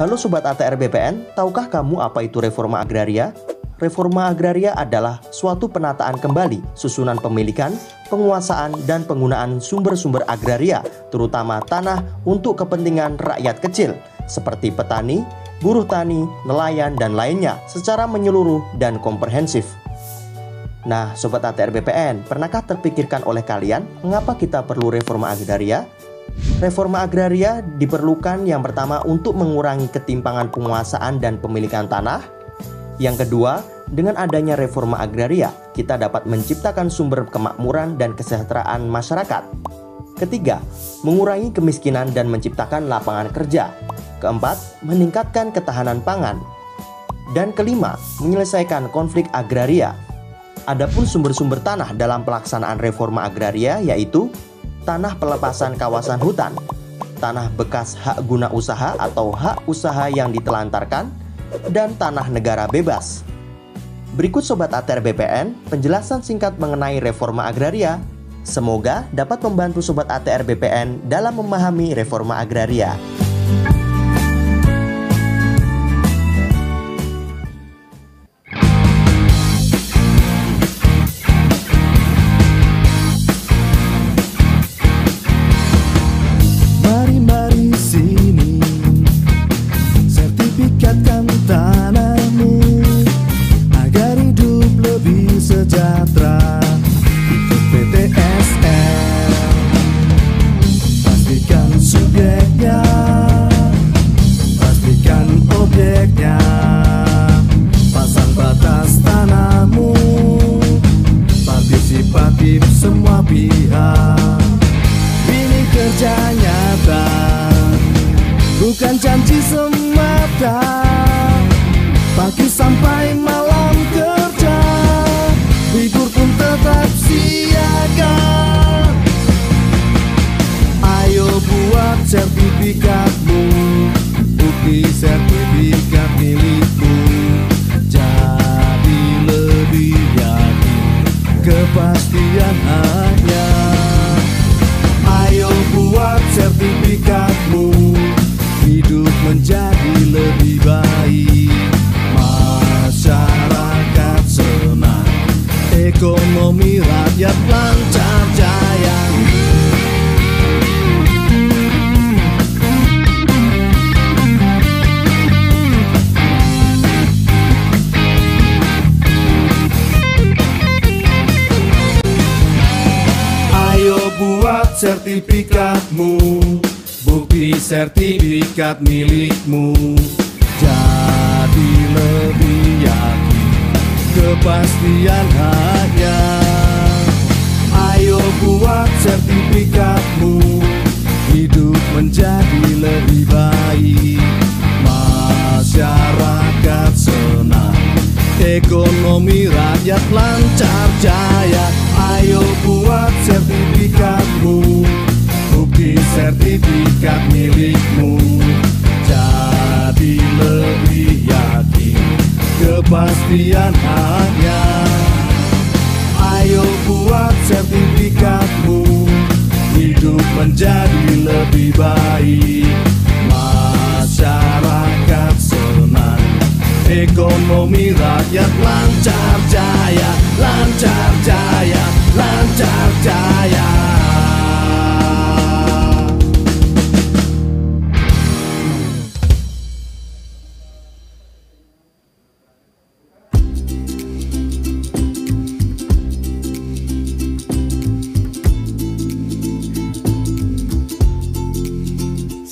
Halo Sobat ATR BPN, tahukah kamu apa itu reforma agraria? Reforma agraria adalah suatu penataan kembali, susunan pemilikan, penguasaan, dan penggunaan sumber-sumber agraria, terutama tanah untuk kepentingan rakyat kecil, seperti petani, buruh tani, nelayan, dan lainnya, secara menyeluruh dan komprehensif. Nah, Sobat ATR BPN, pernahkah terpikirkan oleh kalian mengapa kita perlu reforma agraria? Reforma agraria diperlukan yang pertama untuk mengurangi ketimpangan penguasaan dan pemilikan tanah. Yang kedua, dengan adanya reforma agraria, kita dapat menciptakan sumber kemakmuran dan kesejahteraan masyarakat. Ketiga, mengurangi kemiskinan dan menciptakan lapangan kerja. Keempat, meningkatkan ketahanan pangan. Dan kelima, menyelesaikan konflik agraria. Adapun sumber-sumber tanah dalam pelaksanaan reforma agraria yaitu tanah pelepasan kawasan hutan, tanah bekas hak guna usaha atau hak usaha yang ditelantarkan, dan tanah negara bebas. Berikut Sobat ATR BPN, penjelasan singkat mengenai reforma agraria. Semoga dapat membantu Sobat ATR BPN dalam memahami reforma agraria. Semua pihak ini kerja nyata, bukan janji semata. Pagi sampai malam kerja, libur pun tetap siaga. Ayo buat sertifikatmu, bukti sertifikat milikmu. Jadi lebih yakin kepastian hanya. Ayo buat sertifikatmu, hidup menjadi lebih baik. Masyarakat senang, ekonomi rakyat lancar jaya. Buat sertifikatmu, bukti sertifikat milikmu. Jadi lebih yakin kepastian hanya. Ayo buat sertifikatmu, hidup menjadi lebih baik. Masyarakat senang, ekonomi rakyat lancar jaya. Ayo buat sertifikatmu, bukti sertifikat milikmu. Jadi lebih yakin kepastian hanya. Ayo buat sertifikatmu, hidup menjadi lebih baik. Masyarakat senang, ekonomi rakyat lancar jaya, lancar jaya, lancar jaya.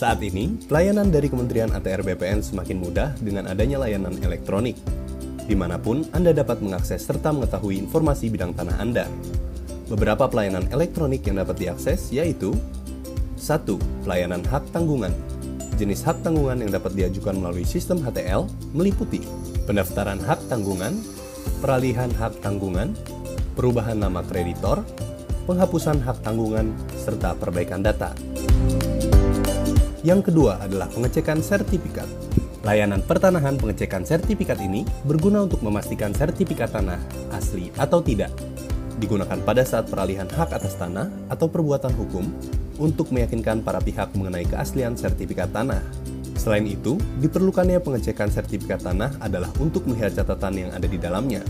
Saat ini, pelayanan dari Kementerian ATR BPN semakin mudah dengan adanya layanan elektronik. Dimanapun Anda dapat mengakses serta mengetahui informasi bidang tanah Anda. Beberapa pelayanan elektronik yang dapat diakses yaitu 1. Pelayanan hak tanggungan. Jenis hak tanggungan yang dapat diajukan melalui sistem HTL meliputi pendaftaran hak tanggungan, peralihan hak tanggungan, perubahan nama kreditor, penghapusan hak tanggungan, serta perbaikan data. Yang kedua adalah pengecekan sertifikat. Layanan pertanahan pengecekan sertifikat ini berguna untuk memastikan sertifikat tanah asli atau tidak. Digunakan pada saat peralihan hak atas tanah atau perbuatan hukum untuk meyakinkan para pihak mengenai keaslian sertifikat tanah. Selain itu, diperlukannya pengecekan sertifikat tanah adalah untuk melihat catatan yang ada di dalamnya.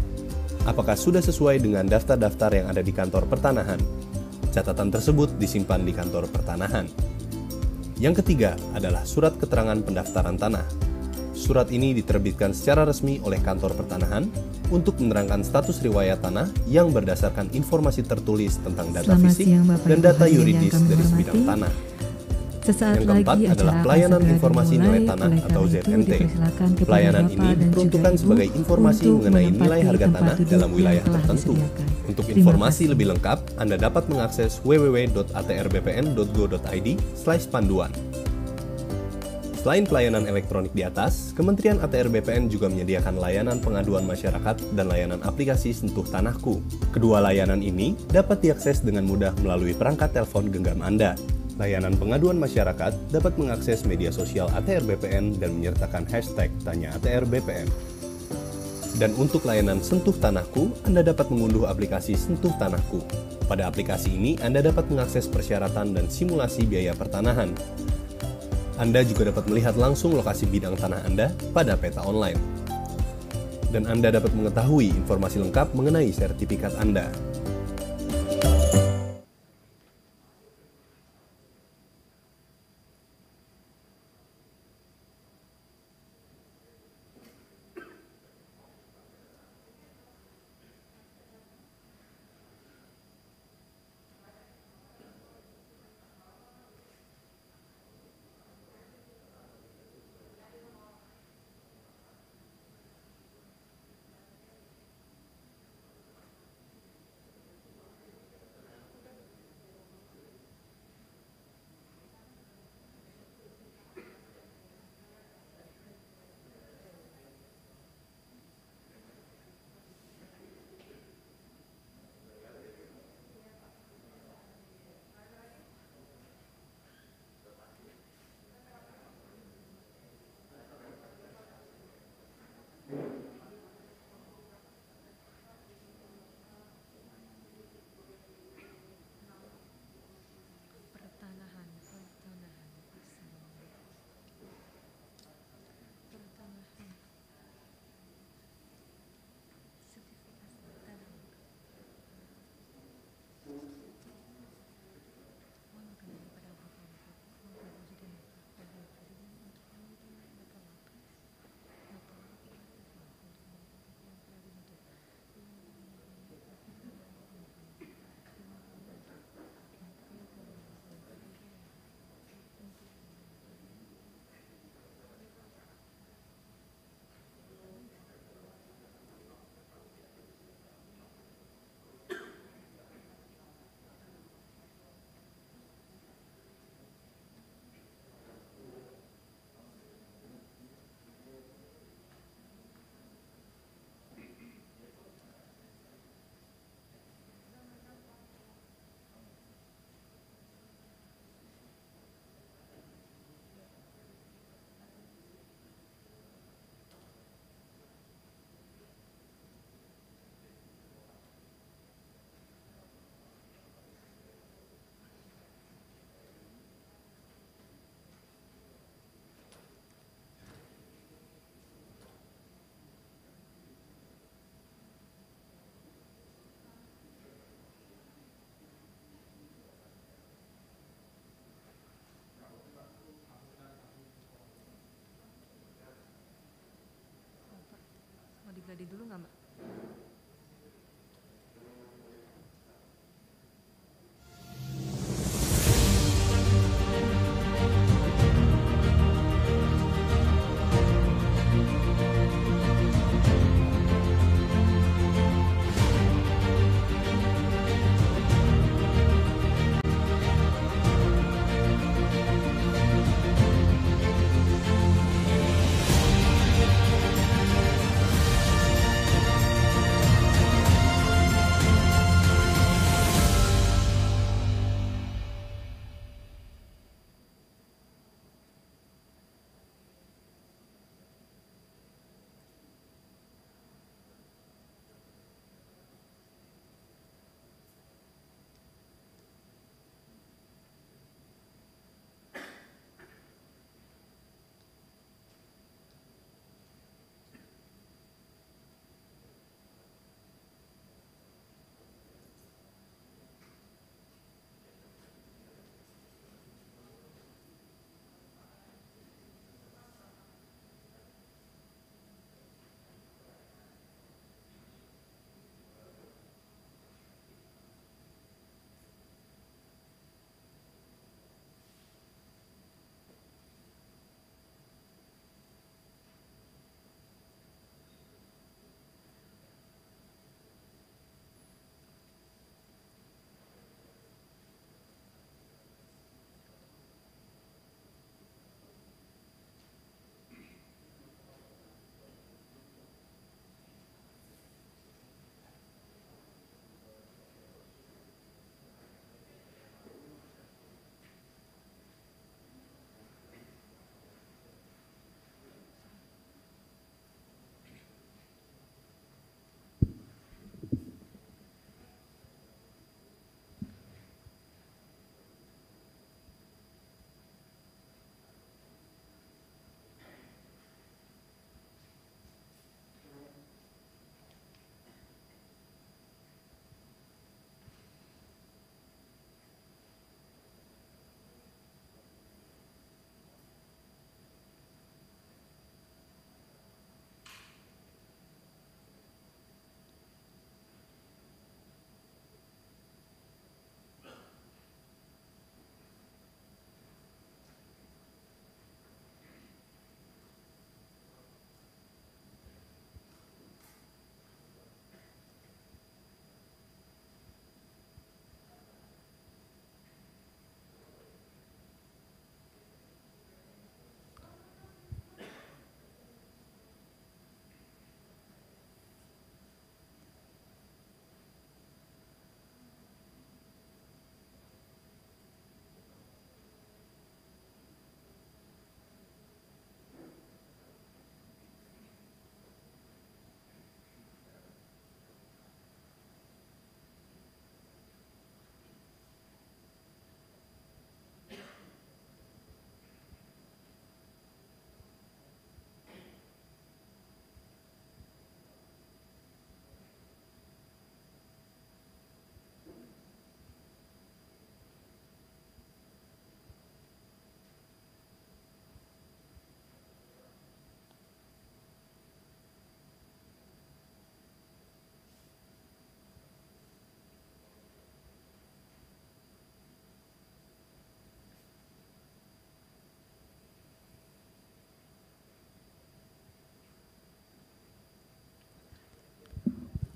Apakah sudah sesuai dengan daftar-daftar yang ada di kantor pertanahan? Catatan tersebut disimpan di kantor pertanahan. Yang ketiga adalah surat keterangan pendaftaran tanah. Surat ini diterbitkan secara resmi oleh kantor pertanahan untuk menerangkan status riwayat tanah yang berdasarkan informasi tertulis tentang data fisik dan data yuridis dari sebidang tanah. Yang keempat adalah pelayanan informasi nilai tanah atau ZNT. Pelayanan ini diperuntukkan sebagai informasi mengenai nilai harga tanah dalam wilayah tertentu. Untuk informasi lebih lengkap, Anda dapat mengakses www.atrbpn.go.id/panduan. Selain pelayanan elektronik di atas, Kementerian ATR BPN juga menyediakan layanan pengaduan masyarakat dan layanan aplikasi Sentuh Tanahku. Kedua layanan ini dapat diakses dengan mudah melalui perangkat telepon genggam Anda. Layanan pengaduan masyarakat dapat mengakses media sosial ATR BPN dan menyertakan hashtag Tanya ATR BPN. Dan untuk layanan Sentuh Tanahku, Anda dapat mengunduh aplikasi Sentuh Tanahku. Pada aplikasi ini, Anda dapat mengakses persyaratan dan simulasi biaya pertanahan. Anda juga dapat melihat langsung lokasi bidang tanah Anda pada peta online. Dan Anda dapat mengetahui informasi lengkap mengenai sertifikat Anda.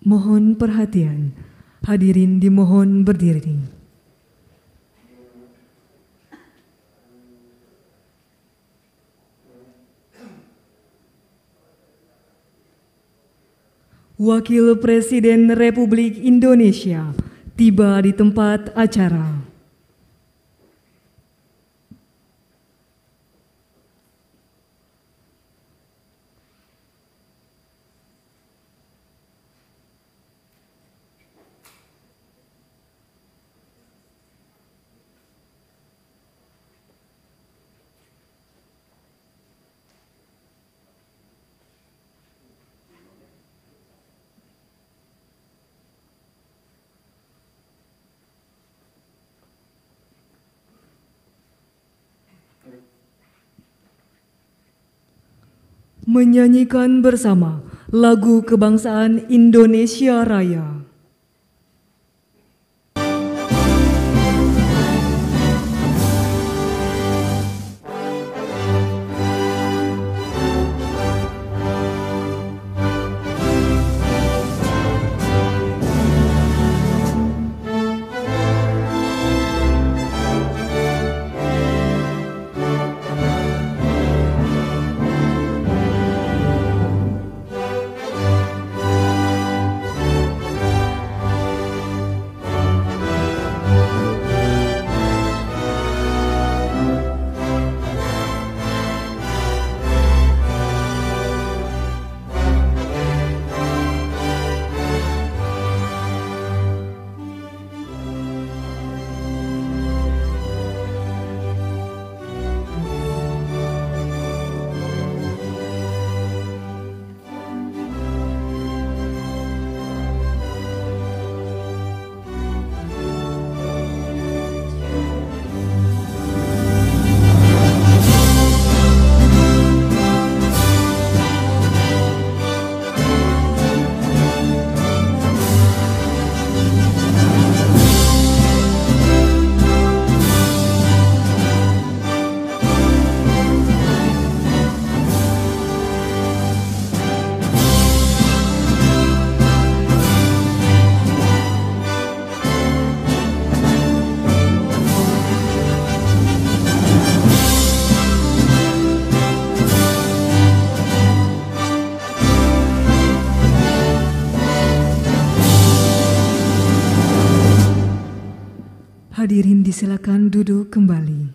Mohon perhatian, hadirin dimohon berdiri. Wakil Presiden Republik Indonesia tiba di tempat acara. Menyanyikan bersama lagu kebangsaan Indonesia Raya. Hadirin disilakan duduk kembali.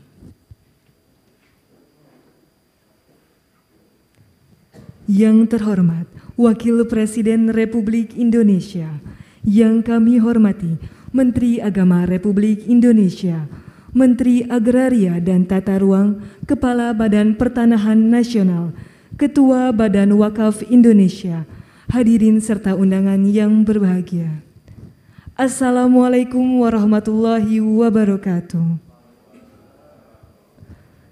Yang terhormat Wakil Presiden Republik Indonesia, yang kami hormati Menteri Agama Republik Indonesia, Menteri Agraria dan Tata Ruang, Kepala Badan Pertanahan Nasional, Ketua Badan Wakaf Indonesia, hadirin serta undangan yang berbahagia. Assalamualaikum warahmatullahi wabarakatuh.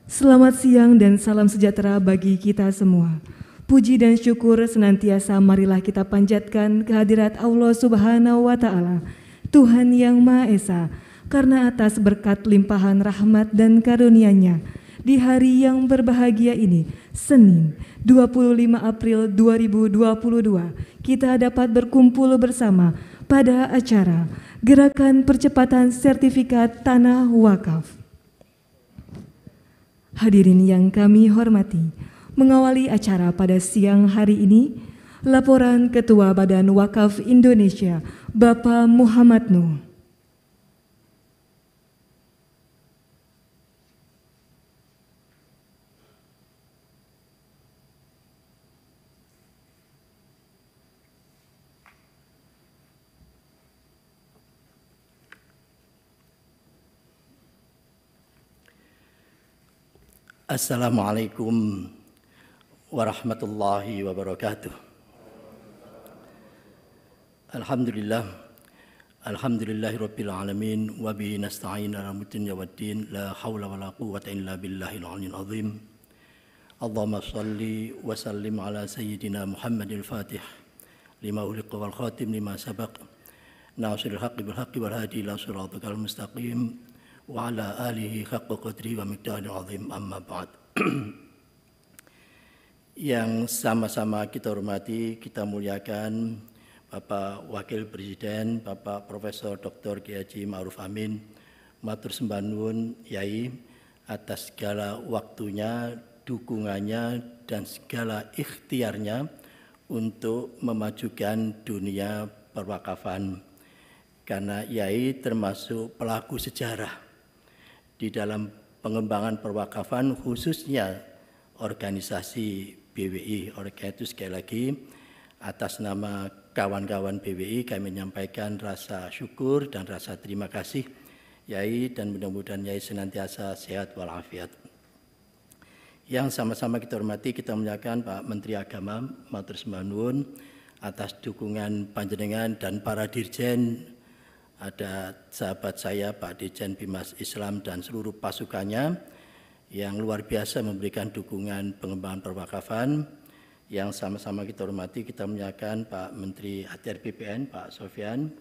Selamat siang dan salam sejahtera bagi kita semua. Puji dan syukur senantiasa marilah kita panjatkan kehadirat Allah Subhanahu wa Ta'ala, Tuhan yang Maha Esa, karena atas berkat limpahan rahmat dan karunia-Nya di hari yang berbahagia ini, Senin 25 April 2022, kita dapat berkumpul bersama pada acara Gerakan Percepatan Sertifikat Tanah Wakaf. Hadirin yang kami hormati, mengawali acara pada siang hari ini, laporan Ketua Badan Wakaf Indonesia, Bapak Muhammad Nuh. Assalamualaikum warahmatullahi wabarakatuh. Alhamdulillahirabbil alamin wa bihi nasta'in ala mutin yawaddin la haula wala quwwata illa billahil aliyyil azim. Allahumma shalli wa sallim ala sayyidina Muhammadil Fatih lima uliqa wal khatim lima sabaq nasiril haqqi bil haqqi wal hadi ila siratal mustaqim wa ala alihi haqqa qadri wa miqdaril azim, amma ba'd. Yang sama-sama kita hormati, kita muliakan Bapak Wakil Presiden, Bapak Profesor Dr. Kiai Haji Ma'ruf Amin, matur sembah nuwun Yai atas segala waktunya, dukungannya, dan segala ikhtiarnya untuk memajukan dunia perwakafan. Karena Yai termasuk pelaku sejarah di dalam pengembangan perwakafan, khususnya organisasi BWI. Oleh karena itu sekali lagi atas nama kawan-kawan BWI kami menyampaikan rasa syukur dan rasa terima kasih Yai, dan mudah-mudahan Yai senantiasa sehat walafiat. Yang sama-sama kita hormati, kita menyatakan Pak Menteri Agama matur sembah nuwun atas dukungan panjenengan dan para dirjen. Ada sahabat saya Pak Dirjen Bimas Islam dan seluruh pasukannya yang luar biasa memberikan dukungan pengembangan perwakafan. Yang sama-sama kita hormati, kita menyatakan Pak Menteri ATR BPN Pak Sofyan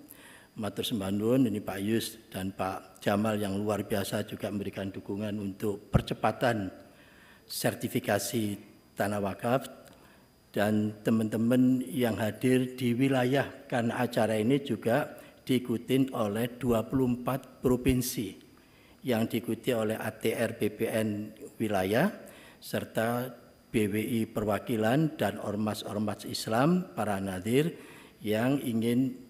matur sembah nuwun, ini Pak Yus dan Pak Jamal yang luar biasa juga memberikan dukungan untuk percepatan sertifikasi tanah wakaf, dan teman-teman yang hadir di wilayah, karena acara ini juga diikuti oleh 24 provinsi yang diikuti oleh ATR BPN wilayah serta BWI perwakilan dan ormas-ormas Islam, para nadir yang ingin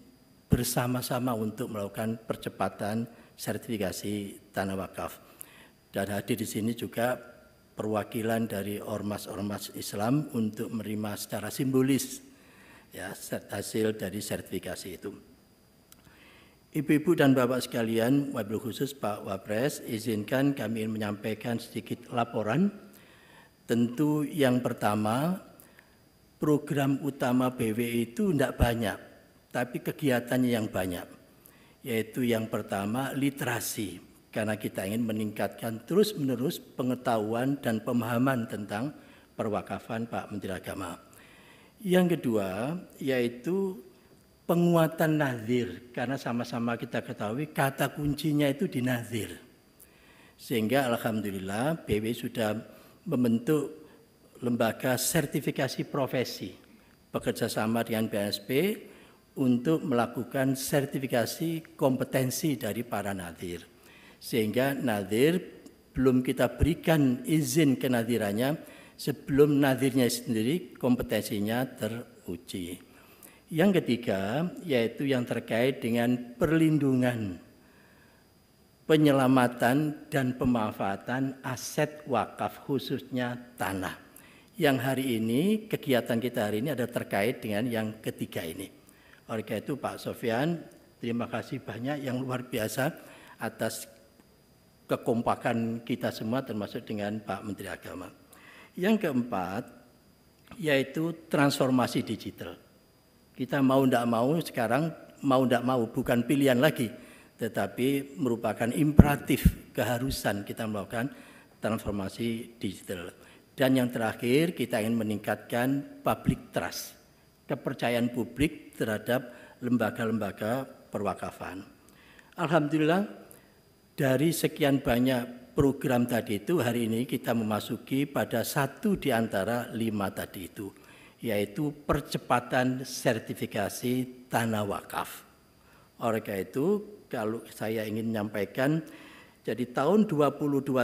bersama-sama untuk melakukan percepatan sertifikasi tanah wakaf. Dan hadir di sini juga perwakilan dari ormas-ormas Islam untuk menerima secara simbolis ya hasil dari sertifikasi itu. Ibu-ibu dan bapak sekalian, wabil khusus Pak Wapres, izinkan kami menyampaikan sedikit laporan. Tentu yang pertama, program utama BWI itu tidak banyak, tapi kegiatannya yang banyak. Yaitu yang pertama, literasi. Karena kita ingin meningkatkan terus-menerus pengetahuan dan pemahaman tentang perwakafan Pak Menteri Agama. Yang kedua, yaitu penguatan nazir. Karena sama-sama kita ketahui kata kuncinya itu di nazir. Sehingga alhamdulillah BWI sudah membentuk lembaga sertifikasi profesi bekerjasama dengan BNSP untuk melakukan sertifikasi kompetensi dari para nadir. Sehingga nadir belum kita berikan izin kenadirannya sebelum nadirnya sendiri kompetensinya teruji. Yang ketiga yaitu yang terkait dengan perlindungan, penyelamatan dan pemanfaatan aset wakaf khususnya tanah. Yang hari ini, kegiatan kita hari ini ada terkait dengan yang ketiga ini. Oleh karena itu Pak Sofyan, terima kasih banyak yang luar biasa atas kekompakan kita semua termasuk dengan Pak Menteri Agama. Yang keempat, yaitu transformasi digital. Kita mau tidak mau sekarang, mau tidak mau bukan pilihan lagi, tetapi merupakan imperatif keharusan kita melakukan transformasi digital. Dan yang terakhir kita ingin meningkatkan public trust, kepercayaan publik terhadap lembaga-lembaga perwakafan. Alhamdulillah dari sekian banyak program tadi itu hari ini kita memasuki pada satu di antara 5 tadi itu, yaitu percepatan sertifikasi tanah wakaf. Oleh karena itu kalau saya ingin menyampaikan, jadi tahun 2021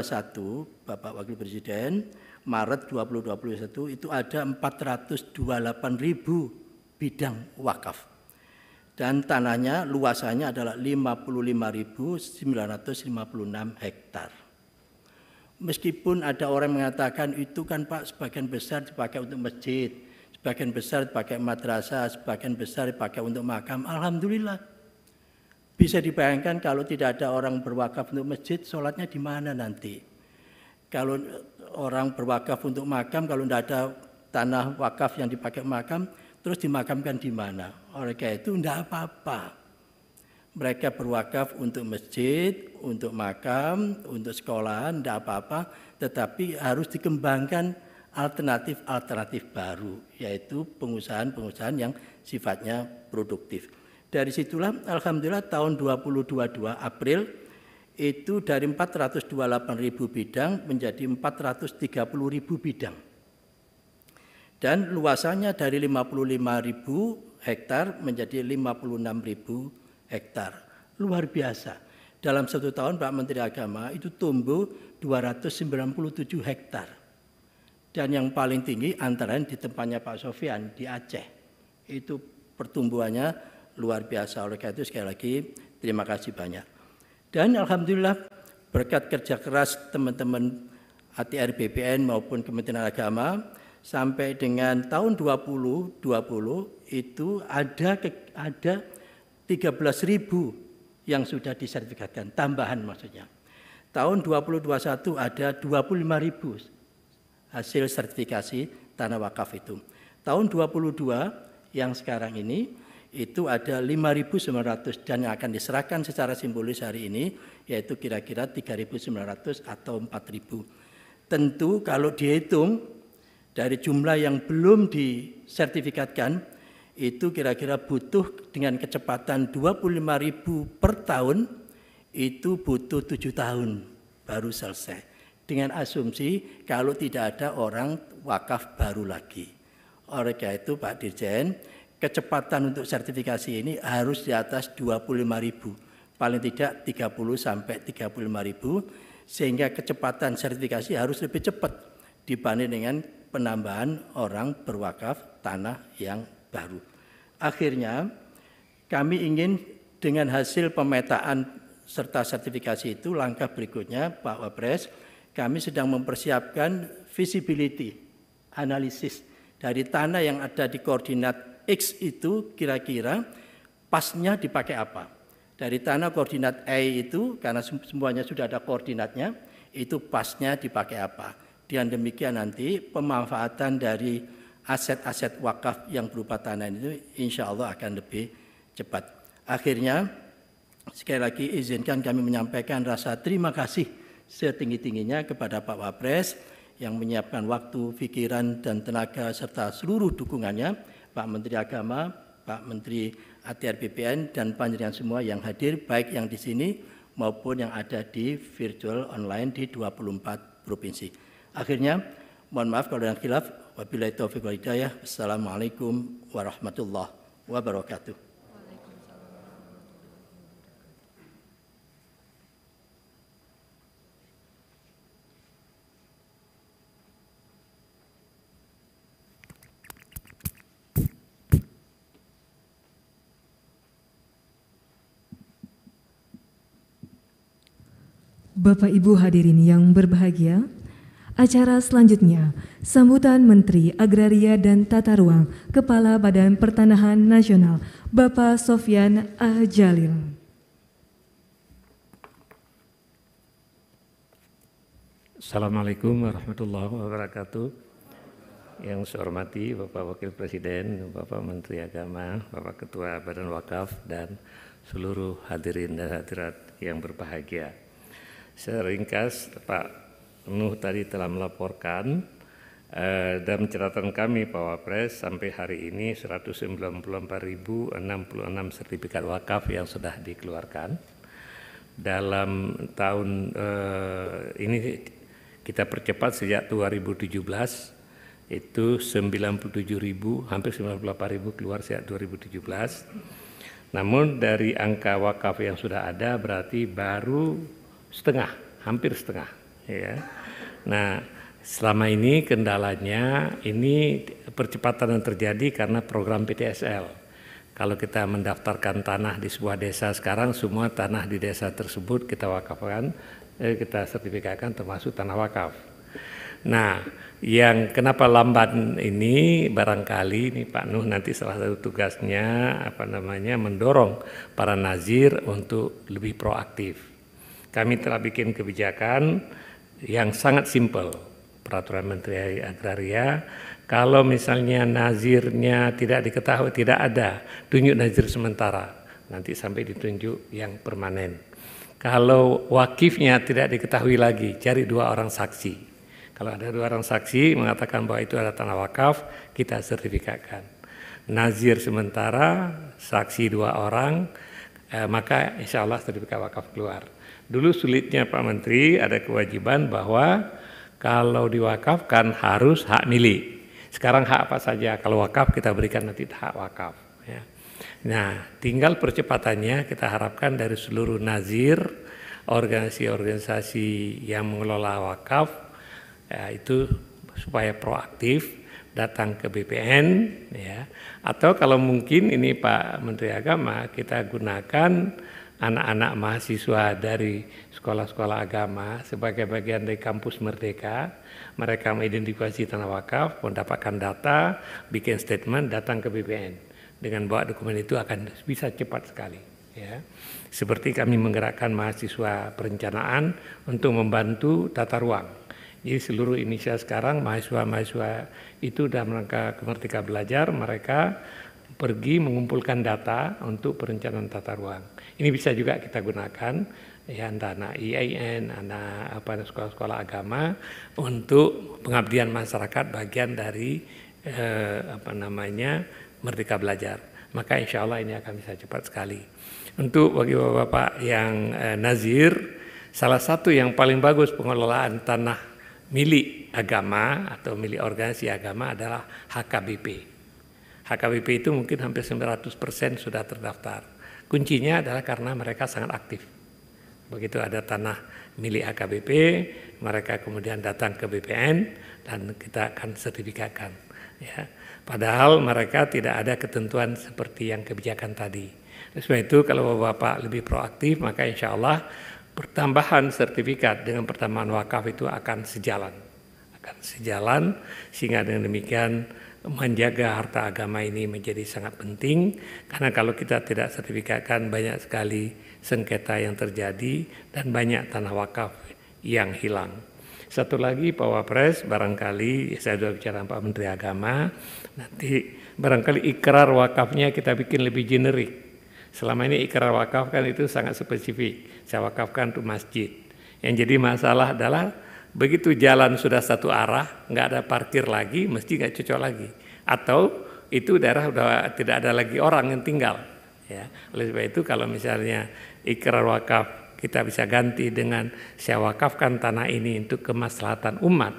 Bapak Wakil Presiden, Maret 2021 itu ada 428.000 bidang wakaf. Dan tanahnya luasannya adalah 55.956 hektar. Meskipun ada orang mengatakan itu kan Pak sebagian besar dipakai untuk masjid, sebagian besar dipakai madrasah, sebagian besar dipakai untuk makam. Alhamdulillah. Bisa dibayangkan kalau tidak ada orang berwakaf untuk masjid, sholatnya di mana nanti? Kalau orang berwakaf untuk makam, kalau tidak ada tanah wakaf yang dipakai makam, terus dimakamkan di mana? Oleh karena itu tidak apa-apa. Mereka berwakaf untuk masjid, untuk makam, untuk sekolahan, tidak apa-apa. Tetapi harus dikembangkan alternatif-alternatif baru, yaitu pengusahaan-pengusahaan yang sifatnya produktif. Dari situlah alhamdulillah tahun 2022 April itu dari 428.000 bidang menjadi 430.000 bidang. Dan luasannya dari 55.000 hektar menjadi 56.000 hektar. Luar biasa. Dalam 1 tahun Pak Menteri Agama itu tumbuh 297 hektar. Dan yang paling tinggi antara lain di tempatnya Pak Sofyan di Aceh. Itu pertumbuhannya luar biasa. Oleh karena itu sekali lagi terima kasih banyak. Dan alhamdulillah berkat kerja keras teman-teman ATR BPN maupun Kementerian Agama sampai dengan tahun 2020 itu ada 13.000 yang sudah disertifikatkan, tambahan maksudnya. Tahun 2021 ada 25.000 hasil sertifikasi tanah wakaf itu. Tahun 2022 yang sekarang ini itu ada 5.900 dan yang akan diserahkan secara simbolis hari ini yaitu kira-kira 3.900 atau 4.000. Tentu kalau dihitung dari jumlah yang belum disertifikatkan itu kira-kira butuh dengan kecepatan 25.000 per tahun itu butuh 7 tahun baru selesai. Dengan asumsi kalau tidak ada orang wakaf baru lagi. Oleh karena itu Pak Dirjen, kecepatan untuk sertifikasi ini harus di atas 25.000. Paling tidak 30 sampai 35.000 sehingga kecepatan sertifikasi harus lebih cepat dibanding dengan penambahan orang berwakaf tanah yang baru. Akhirnya kami ingin dengan hasil pemetaan serta sertifikasi itu langkah berikutnya Pak Wapres kami sedang mempersiapkan visibility analisis dari tanah yang ada di koordinat X itu kira-kira pasnya dipakai apa. Dari tanah koordinat Y itu karena semuanya sudah ada koordinatnya itu pasnya dipakai apa. Dan demikian nanti pemanfaatan dari aset-aset wakaf yang berupa tanah itu insya Allah akan lebih cepat. Akhirnya sekali lagi izinkan kami menyampaikan rasa terima kasih setinggi-tingginya kepada Pak Wapres yang menyiapkan waktu, pikiran dan tenaga serta seluruh dukungannya, Pak Menteri Agama, Pak Menteri ATR BPN dan panjenengan semua yang hadir baik yang di sini maupun yang ada di virtual online di 24 provinsi. Akhirnya mohon maaf kalau ada khilaf. Wabillahi taufiq wal hidayah. Assalamualaikum warahmatullahi wabarakatuh. Bapak Ibu hadirin yang berbahagia, acara selanjutnya sambutan Menteri Agraria dan Tata Ruang Kepala Badan Pertanahan Nasional Bapak Sofyan A. Jalil. Assalamualaikum warahmatullahi wabarakatuh. Yang saya hormati Bapak Wakil Presiden, Bapak Menteri Agama, Bapak Ketua Badan Wakaf dan seluruh hadirin dan hadirat yang berbahagia. Seringkas Pak Nuh tadi telah melaporkan dalam catatan kami Pak Wapres sampai hari ini 194.066 sertifikat wakaf yang sudah dikeluarkan. Dalam tahun ini kita percepat sejak 2017 itu 97.000 hampir 98.000 keluar sejak 2017. Namun dari angka wakaf yang sudah ada berarti baru setengah, hampir setengah. Ya. Nah, selama ini kendalanya ini percepatan yang terjadi karena program PTSL. Kalau kita mendaftarkan tanah di sebuah desa sekarang, semua tanah di desa tersebut kita wakafkan, kita sertifikatkan termasuk tanah wakaf. Nah, yang kenapa lambat ini barangkali ini Pak Nuh nanti salah satu tugasnya mendorong para nazir untuk lebih proaktif. Kami telah bikin kebijakan yang sangat simpel, peraturan Menteri Agraria. Kalau misalnya nazirnya tidak diketahui, tidak ada, tunjuk nazir sementara, nanti sampai ditunjuk yang permanen. Kalau wakifnya tidak diketahui lagi, cari 2 orang saksi. Kalau ada 2 orang saksi mengatakan bahwa itu adalah tanah wakaf, kita sertifikatkan. Nazir sementara, saksi 2 orang, maka insya Allah sertifikat wakaf keluar. Dulu sulitnya Pak Menteri ada kewajiban bahwa kalau diwakafkan harus hak milik. Sekarang hak apa saja, kalau wakaf kita berikan nanti hak wakaf. Ya. Nah, tinggal percepatannya kita harapkan dari seluruh nazir, organisasi-organisasi yang mengelola wakaf, ya, itu supaya proaktif datang ke BPN, ya. Atau kalau mungkin ini Pak Menteri Agama, kita gunakan anak-anak mahasiswa dari sekolah-sekolah agama sebagai bagian dari kampus Merdeka. Mereka mengidentifikasi tanah wakaf, mendapatkan data, bikin statement, datang ke BPN. Dengan bawa dokumen itu akan bisa cepat sekali. Ya. Seperti kami menggerakkan mahasiswa perencanaan untuk membantu tata ruang. Jadi seluruh Indonesia sekarang mahasiswa-mahasiswa itu dalam rangka Merdeka Belajar, mereka pergi mengumpulkan data untuk perencanaan tata ruang. Ini bisa juga kita gunakan, ya, anak IAIN, anak sekolah-sekolah agama untuk pengabdian masyarakat bagian dari Merdeka Belajar. Maka insya Allah ini akan bisa cepat sekali. Untuk bagi bapak-bapak yang nazir, salah satu yang paling bagus pengelolaan tanah milik agama atau milik organisasi agama adalah HKBP. HKBP itu mungkin hampir 900% sudah terdaftar. Kuncinya adalah karena mereka sangat aktif. Begitu ada tanah milik HKBP, mereka kemudian datang ke BPN dan kita akan sertifikatkan. Ya. Padahal mereka tidak ada ketentuan seperti yang kebijakan tadi. Sebab itu kalau Bapak lebih proaktif, maka insya Allah pertambahan sertifikat dengan pertambahan wakaf itu akan sejalan. Sehingga dengan demikian menjaga harta agama ini menjadi sangat penting. Karena kalau kita tidak sertifikatkan banyak sekali sengketa yang terjadi dan banyak tanah wakaf yang hilang. Satu lagi Pak Wapres, barangkali saya sudah bicara Pak Menteri Agama, nanti barangkali ikrar wakafnya kita bikin lebih generik. Selama ini ikrar wakaf kan itu sangat spesifik, saya wakafkan untuk masjid. Yang jadi masalah adalah begitu jalan sudah satu arah, nggak ada parkir lagi, mesti nggak cocok lagi. Atau itu daerah sudah tidak ada lagi orang yang tinggal. Ya. Oleh sebab itu kalau misalnya ikrar wakaf kita bisa ganti dengan saya wakafkan tanah ini untuk kemaslahatan umat,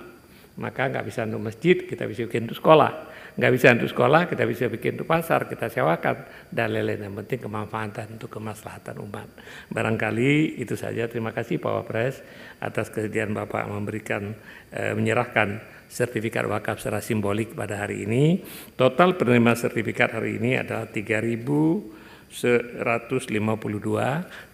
maka nggak bisa untuk masjid, kita bisa bikin untuk sekolah. Nggak bisa untuk sekolah, kita bisa bikin untuk pasar, kita sewakan, dan lain-lain. Yang penting kemanfaatan untuk kemaslahatan umat. Barangkali itu saja. Terima kasih Pak Wapres atas kesediaan Bapak memberikan, menyerahkan sertifikat wakaf secara simbolik pada hari ini. Total penerima sertifikat hari ini adalah 3.152,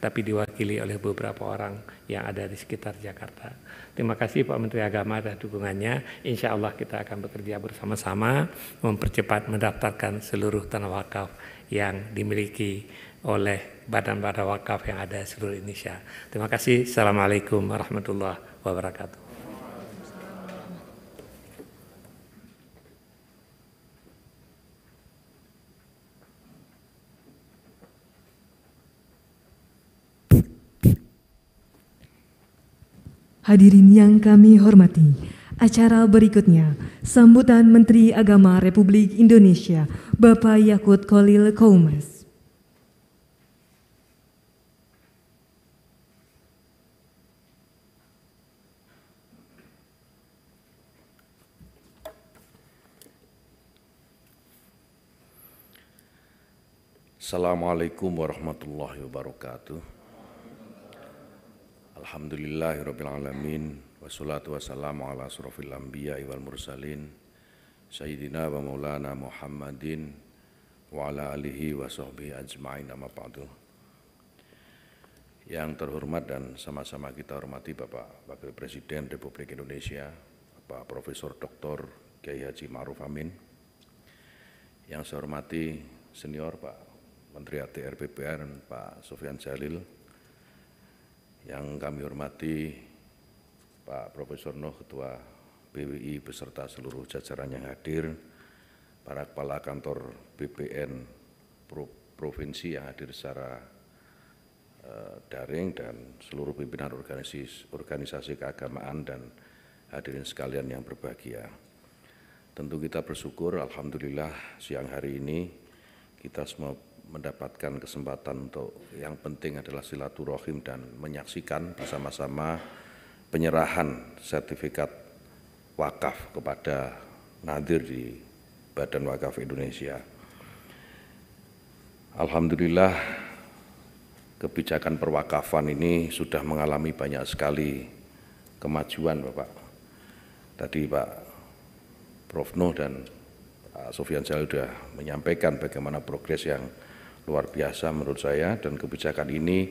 tapi diwakili oleh beberapa orang yang ada di sekitar Jakarta. Terima kasih Pak Menteri Agama dan dukungannya. Insya Allah kita akan bekerja bersama-sama mempercepat mendaftarkan seluruh tanah wakaf yang dimiliki oleh badan-badan wakaf yang ada di seluruh Indonesia. Terima kasih. Assalamualaikum warahmatullahi wabarakatuh. Hadirin yang kami hormati, acara berikutnya sambutan Menteri Agama Republik Indonesia, Bapak Yakut Khalil Qoumas. Assalamualaikum warahmatullahi wabarakatuh. Alhamdulillahirrabbilalamin. Wassalatu wassalamu ala asrofil anbiya wal mursalin Sayyidina wa maulana Muhammadin wa ala alihi wa sahbihi ajma'in, amma ba'du. Yang terhormat dan sama-sama kita hormati Bapak Wakil Presiden Republik Indonesia, Bapak Profesor Dr. Kiai Haji Ma'ruf Amin. Yang saya hormati senior Pak Menteri ATR BPN Pak Sofyan Jalil. Yang kami hormati Pak Profesor Noh, Ketua BWI beserta seluruh jajaran yang hadir, para kepala kantor BPN provinsi yang hadir secara daring, dan seluruh pimpinan organisasi keagamaan dan hadirin sekalian yang berbahagia. Tentu kita bersyukur, alhamdulillah siang hari ini kita semua mendapatkan kesempatan untuk yang penting adalah silaturahim dan menyaksikan bersama-sama penyerahan sertifikat wakaf kepada nadir di Badan Wakaf Indonesia. Alhamdulillah kebijakan perwakafan ini sudah mengalami banyak sekali kemajuan Bapak. Tadi Pak Prof. Nuh dan Pak Sofyan Jalil sudah menyampaikan bagaimana progres yang luar biasa menurut saya, dan kebijakan ini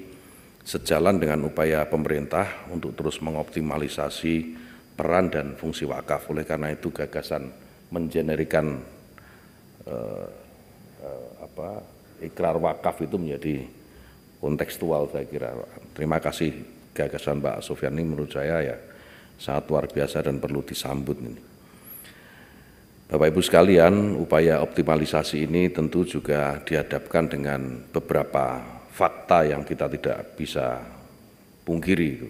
sejalan dengan upaya pemerintah untuk terus mengoptimalisasi peran dan fungsi wakaf. Oleh karena itu gagasan menjenerikan ikrar wakaf itu menjadi kontekstual saya kira. Terima kasih gagasan Pak Sofyan ini menurut saya ya sangat luar biasa dan perlu disambut ini. Bapak Ibu sekalian, upaya optimalisasi ini tentu juga dihadapkan dengan beberapa fakta yang kita tidak bisa pungkiri.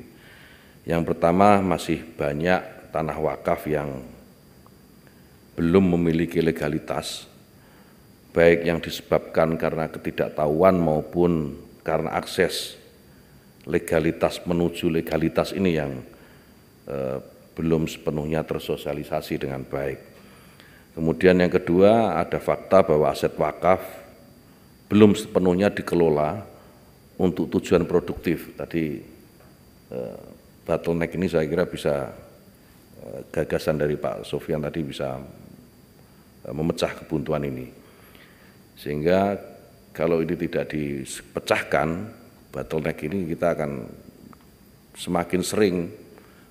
Yang pertama, masih banyak tanah wakaf yang belum memiliki legalitas, baik yang disebabkan karena ketidaktahuan maupun karena akses legalitas menuju legalitas ini yang belum sepenuhnya tersosialisasi dengan baik. Kemudian yang kedua, ada fakta bahwa aset wakaf belum sepenuhnya dikelola untuk tujuan produktif. Tadi bottleneck ini saya kira bisa gagasan dari Pak Sofyan tadi bisa memecah kebuntuan ini. Sehingga kalau ini tidak dipecahkan, bottleneck ini kita akan semakin sering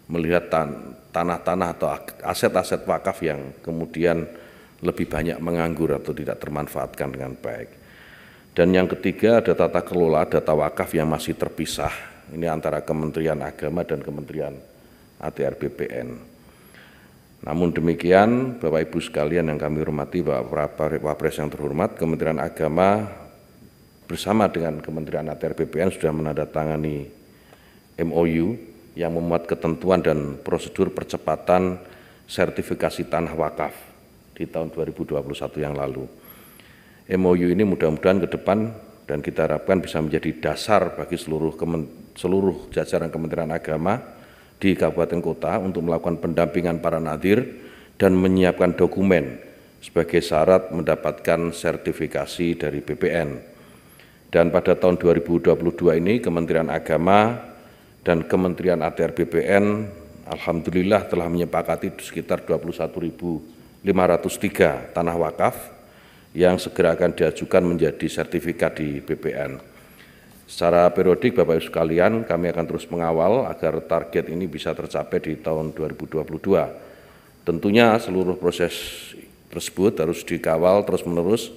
melihat tanah-tanah atau aset-aset wakaf yang kemudian lebih banyak menganggur atau tidak termanfaatkan dengan baik. Dan yang ketiga, ada tata kelola data wakaf yang masih terpisah. Ini antara Kementerian Agama dan Kementerian ATR BPN. Namun demikian, Bapak Ibu sekalian yang kami hormati, Bapak Wapres yang terhormat, Kementerian Agama bersama dengan Kementerian ATR BPN sudah menandatangani MOU yang memuat ketentuan dan prosedur percepatan sertifikasi tanah wakaf di tahun 2021 yang lalu. MOU ini mudah-mudahan ke depan dan kita harapkan bisa menjadi dasar bagi seluruh jajaran Kementerian Agama di kabupaten kota untuk melakukan pendampingan para nadhir dan menyiapkan dokumen sebagai syarat mendapatkan sertifikasi dari BPN. Dan pada tahun 2022 ini Kementerian Agama dan Kementerian ATR BPN alhamdulillah telah menyepakati sekitar 21.503 tanah wakaf yang segera akan diajukan menjadi sertifikat di BPN. Secara periodik Bapak Ibu sekalian, kami akan terus mengawal agar target ini bisa tercapai di tahun 2022. Tentunya seluruh proses tersebut harus dikawal terus-menerus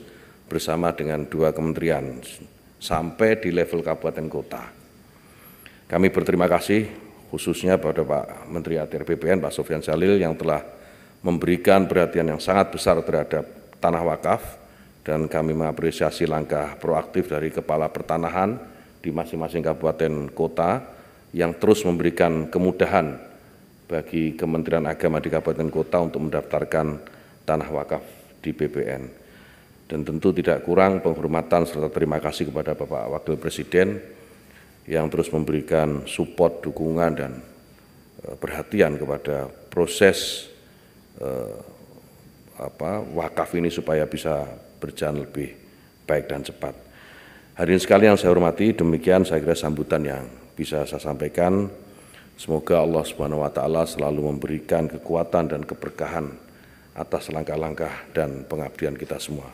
bersama dengan dua kementerian sampai di level kabupaten kota. Kami berterima kasih khususnya pada Pak Menteri ATR BPN, Pak Sofyan Jalil yang telah memberikan perhatian yang sangat besar terhadap tanah wakaf, dan kami mengapresiasi langkah proaktif dari Kepala Pertanahan di masing-masing kabupaten kota yang terus memberikan kemudahan bagi Kementerian Agama di kabupaten kota untuk mendaftarkan tanah wakaf di BPN. Dan tentu tidak kurang penghormatan serta terima kasih kepada Bapak Wakil Presiden yang terus memberikan support, dukungan, dan perhatian kepada proses wakaf ini supaya bisa berjalan lebih baik dan cepat. Hadirin sekalian yang saya hormati, demikian saya kira sambutan yang bisa saya sampaikan. Semoga Allah Subhanahu wa Ta'ala selalu memberikan kekuatan dan keberkahan atas langkah-langkah dan pengabdian kita semua.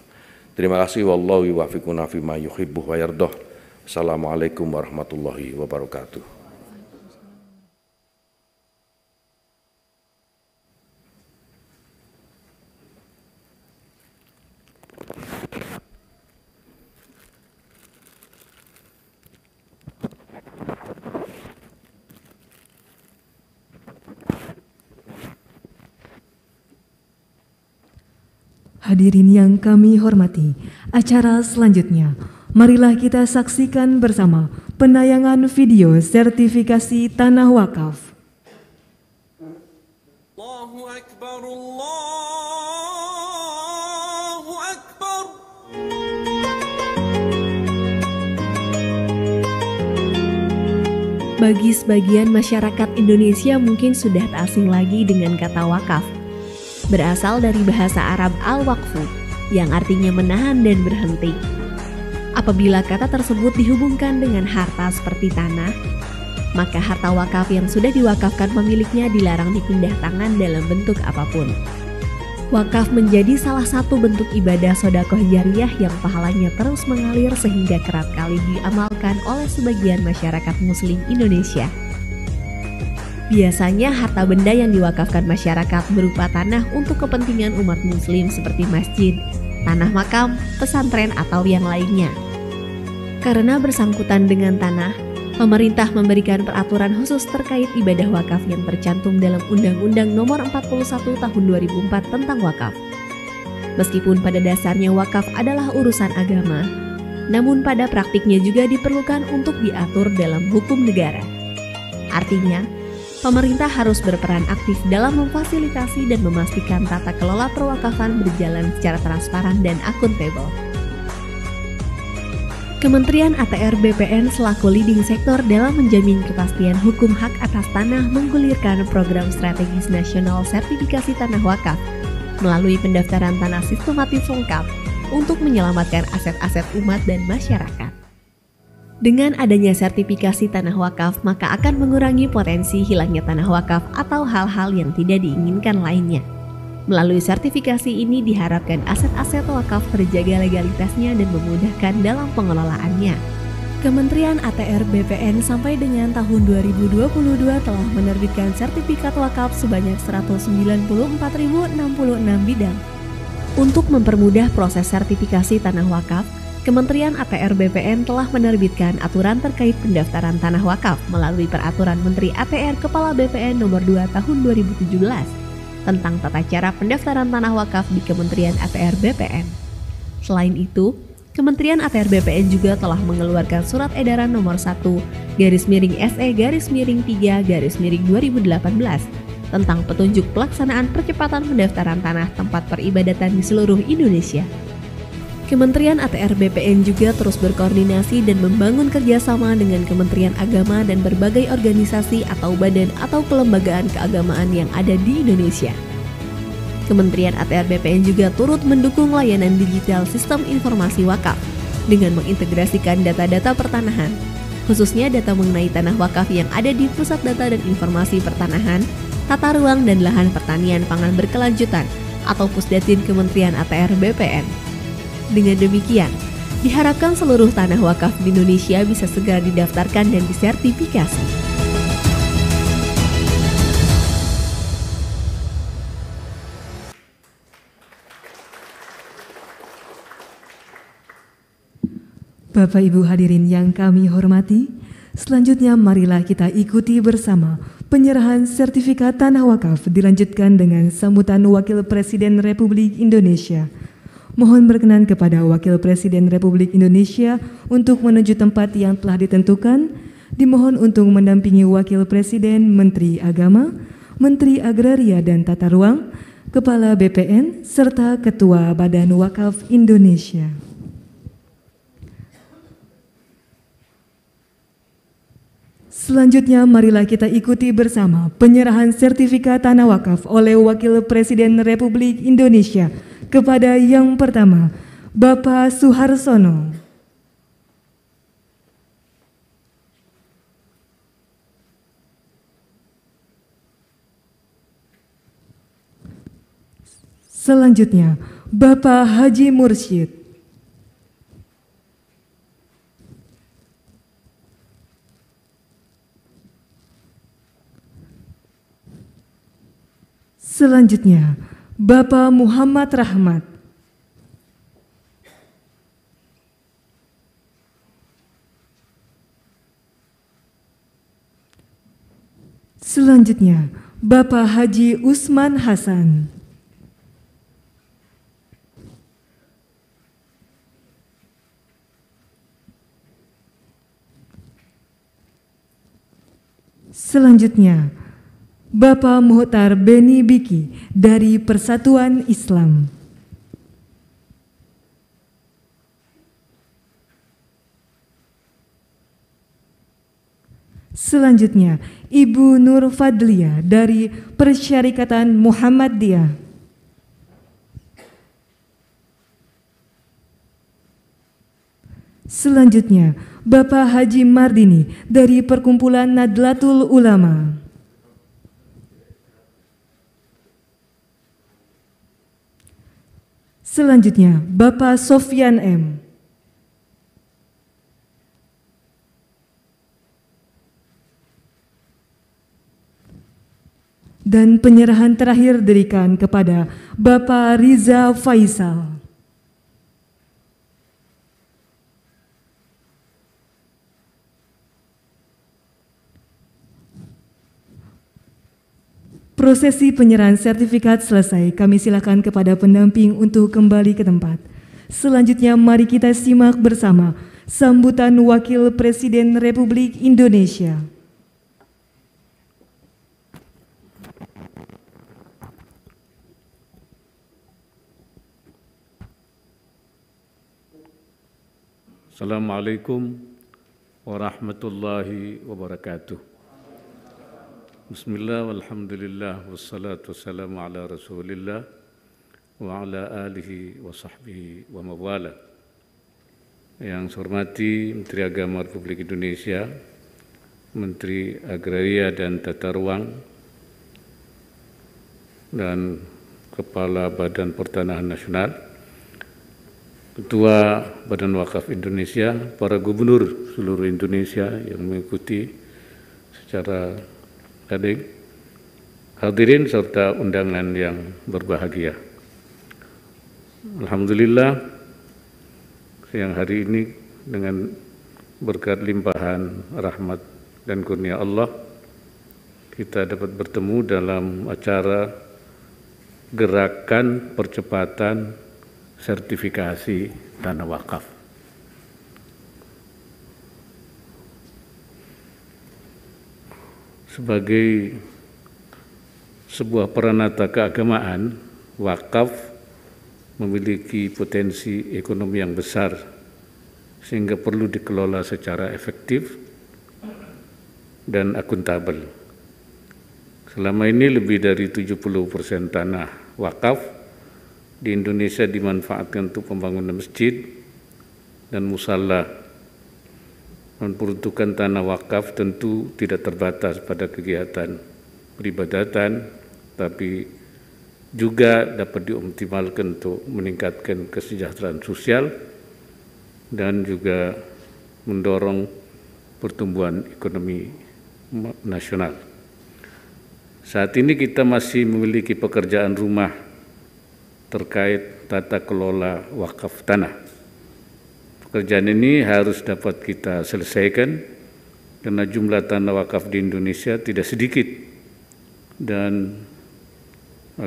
Terima kasih. Wallahu yuwaffiquna fima yuhibbu wa yardah. Assalamualaikum warahmatullahi wabarakatuh. Hadirin yang kami hormati, acara selanjutnya, marilah kita saksikan bersama penayangan video sertifikasi tanah wakaf. Allahu Akbar, Allahu Akbar. Bagi sebagian masyarakat Indonesia mungkin sudah tak asing lagi dengan kata wakaf. Berasal dari bahasa Arab al-waqfu yang artinya menahan dan berhenti. Apabila kata tersebut dihubungkan dengan harta seperti tanah, maka harta wakaf yang sudah diwakafkan pemiliknya dilarang dipindah tangan dalam bentuk apapun. Wakaf menjadi salah satu bentuk ibadah sedekah jariyah yang pahalanya terus mengalir sehingga kerap kali diamalkan oleh sebagian masyarakat muslim Indonesia. Biasanya harta benda yang diwakafkan masyarakat berupa tanah untuk kepentingan umat muslim seperti masjid, tanah makam, pesantren, atau yang lainnya. Karena bersangkutan dengan tanah, pemerintah memberikan peraturan khusus terkait ibadah wakaf yang tercantum dalam Undang-Undang Nomor 41 Tahun 2004 tentang wakaf. Meskipun pada dasarnya wakaf adalah urusan agama, namun pada praktiknya juga diperlukan untuk diatur dalam hukum negara. Artinya, pemerintah harus berperan aktif dalam memfasilitasi dan memastikan tata kelola perwakafan berjalan secara transparan dan akuntabel. Kementerian ATR BPN selaku leading sektor dalam menjamin kepastian hukum hak atas tanah menggulirkan program strategis nasional sertifikasi tanah wakaf melalui pendaftaran tanah sistematis lengkap untuk menyelamatkan aset-aset umat dan masyarakat. Dengan adanya sertifikasi tanah wakaf, maka akan mengurangi potensi hilangnya tanah wakaf atau hal-hal yang tidak diinginkan lainnya. Melalui sertifikasi ini diharapkan aset-aset wakaf terjaga legalitasnya dan memudahkan dalam pengelolaannya. Kementerian ATR BPN sampai dengan tahun 2022 telah menerbitkan sertifikat wakaf sebanyak 194.066 bidang. Untuk mempermudah proses sertifikasi tanah wakaf, Kementerian ATR BPN telah menerbitkan aturan terkait pendaftaran tanah wakaf melalui Peraturan Menteri ATR Kepala BPN Nomor 2 Tahun 2017 tentang tata cara pendaftaran tanah wakaf di Kementerian ATR BPN. Selain itu, Kementerian ATR BPN juga telah mengeluarkan Surat Edaran Nomor 1/SE/3/2018 tentang petunjuk pelaksanaan percepatan pendaftaran tanah tempat peribadatan di seluruh Indonesia. Kementerian ATR BPN juga terus berkoordinasi dan membangun kerjasama dengan Kementerian Agama dan berbagai organisasi atau badan atau kelembagaan keagamaan yang ada di Indonesia. Kementerian ATR BPN juga turut mendukung layanan digital sistem informasi wakaf dengan mengintegrasikan data-data pertanahan, khususnya data mengenai tanah wakaf yang ada di Pusat Data dan Informasi Pertanahan, Tata Ruang dan Lahan Pertanian Pangan Berkelanjutan atau Pusdatin Kementerian ATR BPN. Dengan demikian, diharapkan seluruh tanah wakaf di Indonesia bisa segera didaftarkan dan disertifikasi. Bapak Ibu hadirin yang kami hormati, selanjutnya marilah kita ikuti bersama penyerahan sertifikat tanah wakaf dilanjutkan dengan sambutan Wakil Presiden Republik Indonesia. Mohon berkenan kepada Wakil Presiden Republik Indonesia untuk menuju tempat yang telah ditentukan. Dimohon untuk mendampingi Wakil Presiden, Menteri Agama, Menteri Agraria dan Tata Ruang, Kepala BPN, serta Ketua Badan Wakaf Indonesia. Selanjutnya marilah kita ikuti bersama penyerahan sertifikat tanah wakaf oleh Wakil Presiden Republik Indonesia kepada yang pertama, Bapak Suharsono. Selanjutnya, Bapak Haji Mursyid. Selanjutnya, Bapak Muhammad Rahmat. Selanjutnya, Bapak Haji Usman Hasan. Selanjutnya, Bapak Muhtar Beni Biki dari Persatuan Islam. Selanjutnya, Ibu Nur Fadlia dari Persyarikatan Muhammadiyah. Selanjutnya, Bapak Haji Mardini dari Perkumpulan Nadlatul Ulama. Selanjutnya, Bapak Sofyan M. Dan penyerahan terakhir diberikan kepada Bapak Riza Faisal. Prosesi penyerahan sertifikat selesai, kami silakan kepada pendamping untuk kembali ke tempat. Selanjutnya mari kita simak bersama sambutan Wakil Presiden Republik Indonesia. Assalamualaikum warahmatullahi wabarakatuh. Bismillah walhamdulillah wassalatu wassalamu ala rasulillah wa ala alihi wa sahbihi wa mawala. Yang saya hormati Menteri Agama Republik Indonesia, Menteri Agraria dan Tata Ruang, dan Kepala Badan Pertanahan Nasional, Ketua Badan Wakaf Indonesia, para gubernur seluruh Indonesia yang mengikuti secara daring, hadirin serta undangan yang berbahagia. Alhamdulillah, siang hari ini dengan berkat limpahan rahmat dan kurnia Allah, kita dapat bertemu dalam acara gerakan percepatan sertifikasi tanah wakaf. Sebagai sebuah peranata keagamaan, wakaf memiliki potensi ekonomi yang besar sehingga perlu dikelola secara efektif dan akuntabel. Selama ini lebih dari 70% tanah wakaf di Indonesia dimanfaatkan untuk pembangunan masjid dan musala. Dan peruntukan tanah wakaf tentu tidak terbatas pada kegiatan peribadatan, tapi juga dapat dioptimalkan untuk meningkatkan kesejahteraan sosial dan juga mendorong pertumbuhan ekonomi nasional. Saat ini kita masih memiliki pekerjaan rumah terkait tata kelola wakaf tanah. Pekerjaan ini harus dapat kita selesaikan karena jumlah tanah wakaf di Indonesia tidak sedikit dan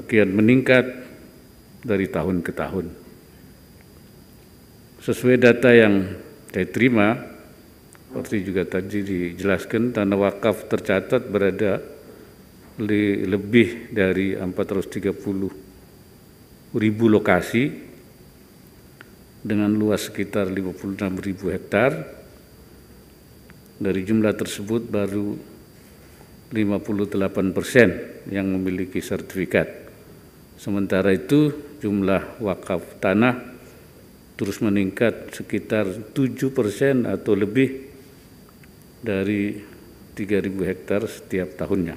kian meningkat dari tahun ke tahun. Sesuai data yang saya terima, seperti juga tadi dijelaskan, tanah wakaf tercatat berada lebih dari 430.000 lokasi dengan luas sekitar 56.000 hektar. Dari jumlah tersebut baru 58% yang memiliki sertifikat. Sementara itu jumlah wakaf tanah terus meningkat sekitar 7% atau lebih dari 3.000 hektar setiap tahunnya.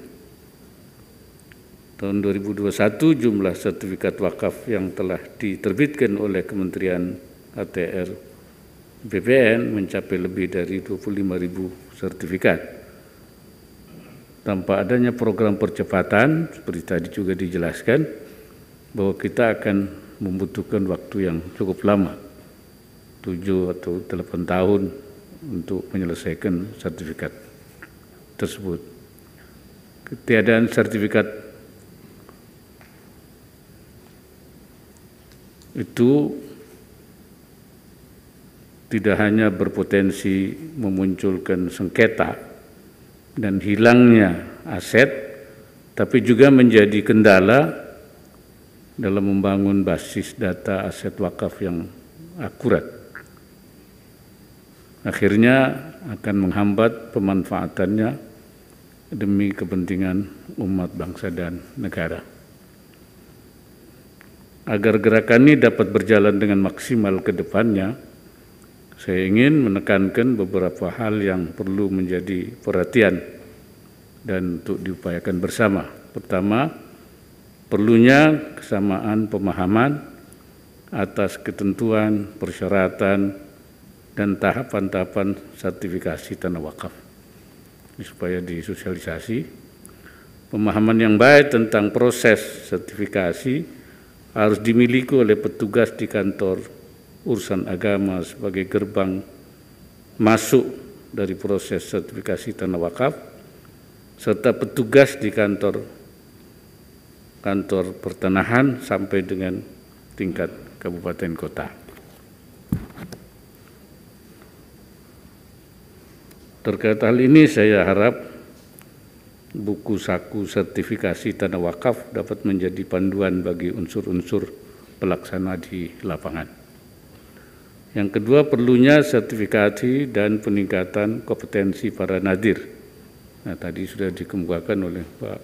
Tahun 2021 jumlah sertifikat wakaf yang telah diterbitkan oleh Kementerian ATR BPN mencapai lebih dari 25.000 sertifikat. Tanpa adanya program percepatan, seperti tadi juga dijelaskan, bahwa kita akan membutuhkan waktu yang cukup lama, 7 atau 8 tahun untuk menyelesaikan sertifikat tersebut. Ketiadaan sertifikat itu tidak hanya berpotensi memunculkan sengketa dan hilangnya aset, tapi juga menjadi kendala dalam membangun basis data aset wakaf yang akurat. Akhirnya akan menghambat pemanfaatannya demi kepentingan umat bangsa dan negara. Agar gerakan ini dapat berjalan dengan maksimal ke depannya, saya ingin menekankan beberapa hal yang perlu menjadi perhatian dan untuk diupayakan bersama. Pertama, perlunya kesamaan pemahaman atas ketentuan, persyaratan, dan tahapan-tahapan sertifikasi tanah wakaf. Ini supaya disosialisasi. Pemahaman yang baik tentang proses sertifikasi harus dimiliki oleh petugas di kantor urusan agama sebagai gerbang masuk dari proses sertifikasi tanah wakaf, serta petugas di kantor pertanahan sampai dengan tingkat kabupaten kota. Terkait hal ini saya harap buku saku sertifikasi tanah wakaf dapat menjadi panduan bagi unsur-unsur pelaksana di lapangan. Yang kedua, perlunya sertifikasi dan peningkatan kompetensi para nadir. Nah, tadi sudah dikemukakan oleh Pak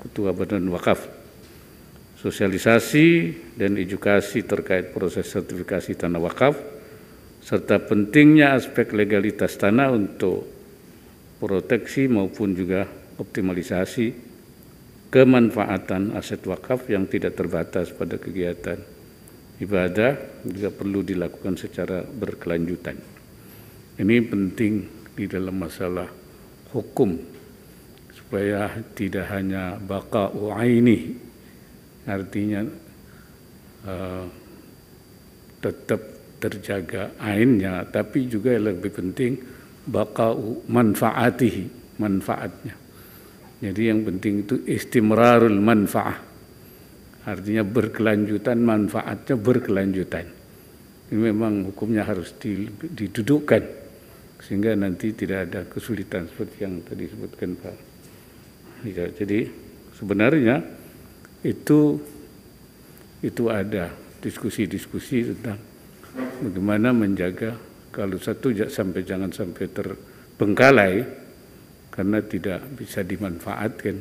Ketua Badan Wakaf. Sosialisasi dan edukasi terkait proses sertifikasi tanah wakaf, serta pentingnya aspek legalitas tanah untuk proteksi maupun juga optimalisasi kemanfaatan aset wakaf yang tidak terbatas pada kegiatan ibadah juga perlu dilakukan secara berkelanjutan. Ini penting di dalam masalah hukum supaya tidak hanya baqa'u aini, artinya tetap terjaga ainnya, tapi juga yang lebih penting baqa'u manfaatihi, manfaatnya. Jadi yang penting itu istimrarul manfaah, artinya berkelanjutan, manfaatnya berkelanjutan. Ini memang hukumnya harus didudukkan sehingga nanti tidak ada kesulitan seperti yang tadi disebutkan Pak. Jadi sebenarnya itu ada diskusi-diskusi tentang bagaimana menjaga kalau satu jangan sampai terbengkalai karena tidak bisa dimanfaatkan.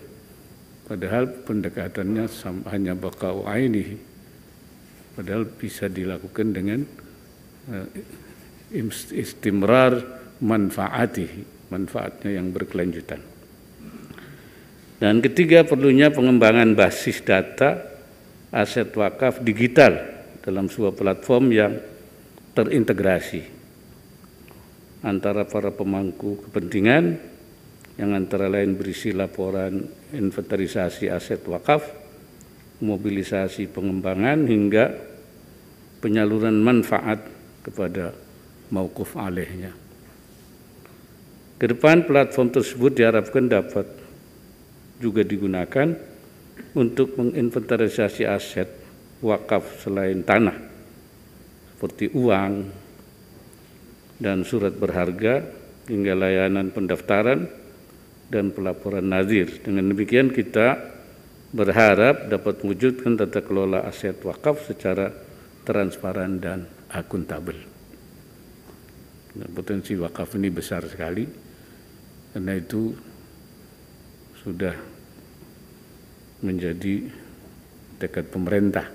Padahal pendekatannya hanya baqa'u aini, padahal bisa dilakukan dengan istimrar manfaatihi, manfaatnya yang berkelanjutan. Dan ketiga, perlunya pengembangan basis data aset wakaf digital dalam sebuah platform yang terintegrasi antara para pemangku kepentingan, yang antara lain berisi laporan inventarisasi aset wakaf, mobilisasi pengembangan, hingga penyaluran manfaat kepada mauquf alaihnya. Ke depan platform tersebut diharapkan dapat juga digunakan untuk menginventarisasi aset wakaf selain tanah, seperti uang dan surat berharga, hingga layanan pendaftaran dan pelaporan nazir. Dengan demikian kita berharap dapat mewujudkan tata kelola aset wakaf secara transparan dan akuntabel. Potensi wakaf ini besar sekali, karena itu sudah menjadi tekad pemerintah.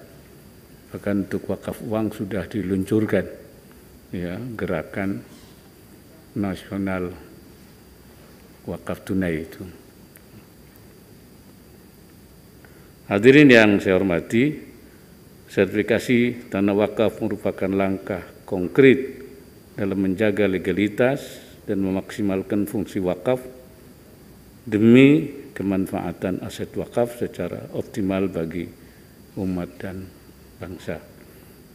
Bahkan untuk wakaf uang sudah diluncurkan, ya, gerakan nasional wakaf tunai itu. Hadirin yang saya hormati, sertifikasi tanah wakaf merupakan langkah konkret dalam menjaga legalitas dan memaksimalkan fungsi wakaf demi kemanfaatan aset wakaf secara optimal bagi umat dan bangsa.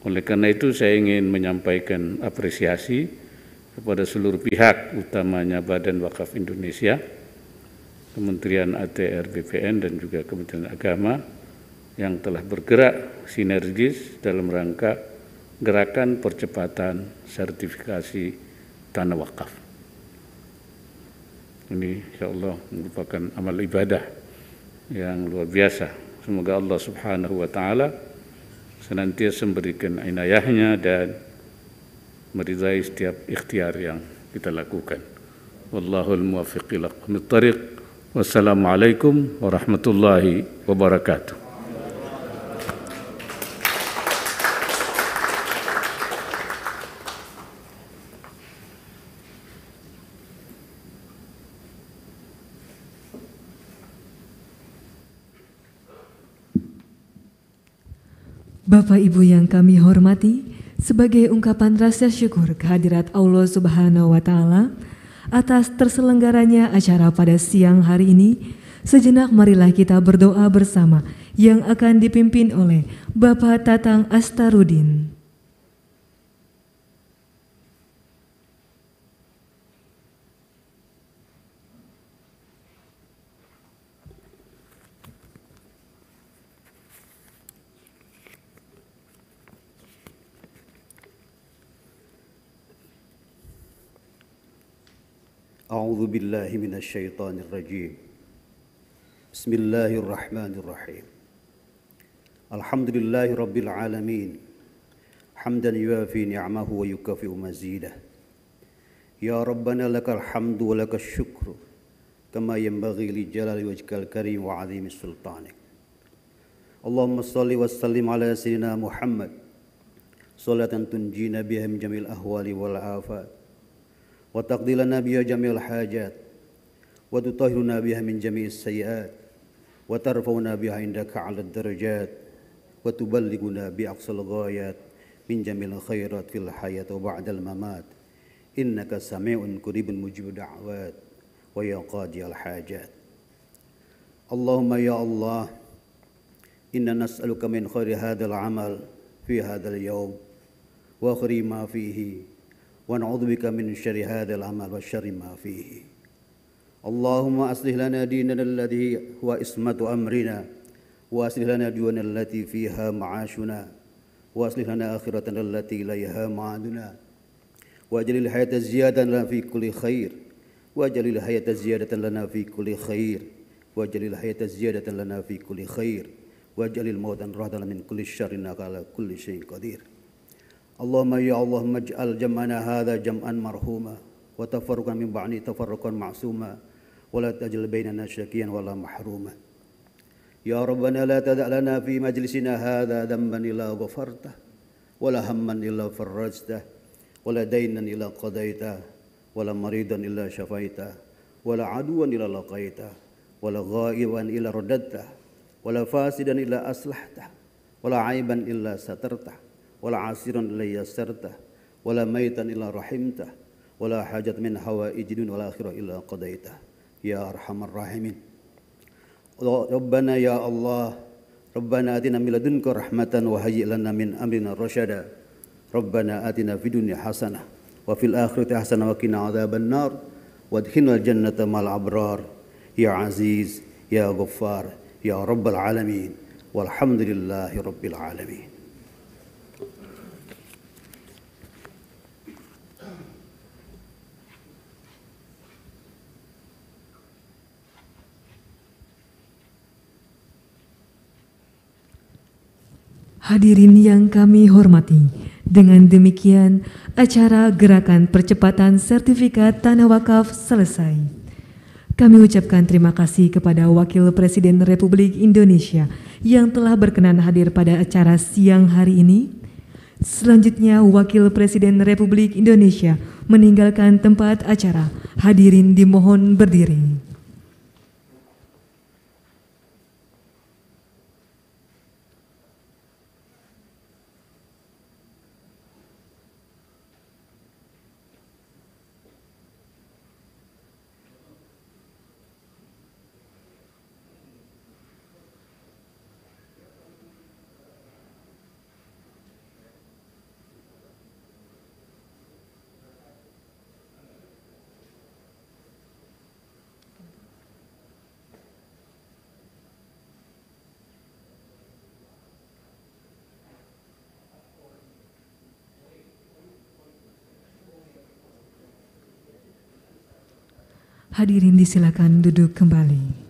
Oleh karena itu saya ingin menyampaikan apresiasi kepada seluruh pihak, utamanya Badan Wakaf Indonesia, Kementerian ATR BPN dan juga Kementerian Agama yang telah bergerak sinergis dalam rangka gerakan percepatan sertifikasi tanah wakaf. Ini insyaAllah merupakan amal ibadah yang luar biasa. Semoga Allah Subhanahu wa Ta'ala senantiasa memberikan inayahnya dan meridai setiap ikhtiar yang kita lakukan. Wallahul muwaffiq ila aqwamit thariq. Wassalamualaikum warahmatullahi wabarakatuh. Bapak Ibu yang kami hormati, sebagai ungkapan rasa syukur kehadirat Allah Subhanahu wa Ta'ala atas terselenggaranya acara pada siang hari ini, sejenak marilah kita berdoa bersama yang akan dipimpin oleh Bapak Tatang Astarudin. أعوذ بالله من الشيطان الرجيم بسم الله الرحمن الرحيم الحمد لله رب العالمين حمدا يوافي نعمه ويكافئ مزيده يا ربنا لك الحمد ولك الشكر كما ينبغي لجلال وجهك الكريم وعظيم سلطانك اللهم صل وسلم على سيدنا محمد صلاة تنجينا بها من جميع الأهوال والآفات وتقضي لنا بها جميع الحاجات وتطهرنا بها من جميع السيئات وترفعنا بها عندك على الدرجات وتبلغنا بأقصى الغايات من جميع الخيرات في الحياة وبعد الممات إنك سميع قريب مجيب الدعوات ويا قاضي الحاجات اللهم يا الله إنا نسألك من خير هذا العمل في هذا اليوم وخير ما فيه ونعوذ بك من شر هذا العمل وشر ما فيه اللهم أصلح لنا ديننا الذي هو عصمة أمرنا وأصلح لنا ديوننا التي فيها معاشنا وأصلح لنا آخرتنا التي إليها معادنا واجعل الحياة زيادة لنا في كل خير واجعل الحياة زيادة لنا في كل خير واجعل الحياة زيادة لنا في كل خير واجعل الموت راحة من كل شر إنك على كل شيء قدير اللهم يا اللهم اجعل جمعنا هذا جمعا مرحوما وتفرقا من بعده تفرقا معصوما ولا تجعل بيننا شقيا ولا محروما يا ربنا لا تدع لنا في مجلسنا هذا ذنبا إلا غفرته ولا هما إلا فرجته ولا دينا إلا قضيته ولا مريضا إلا شفيته ولا عدوا إلا لقيته ولا غائبا إلا رددته ولا فاسدا إلا أصلحته ولا عيبا إلا سترته ولا عسيرا إلا يسرته ولا ميتا إلا رحمته ولا حاجة من حوائج الدنيا والآخرة إلا قضيته يا أرحم الراحمين ربنا يا الله ربنا آتنا من لدنك رحمة وهيئ لنا من أمرنا رشدا ربنا آتنا في الدنيا حسنة وفي الآخرة حسنة وقنا عذاب النار وادخلنا الجنة مع الأبرار يا عزيز يا غفار يا رب العالمين والحمد لله رب العالمين. Hadirin yang kami hormati, dengan demikian acara Gerakan Percepatan Sertifikat Tanah Wakaf selesai. Kami ucapkan terima kasih kepada Wakil Presiden Republik Indonesia yang telah berkenan hadir pada acara siang hari ini. Selanjutnya Wakil Presiden Republik Indonesia meninggalkan tempat acara. Hadirin dimohon berdiri. Hadirin disilakan duduk kembali.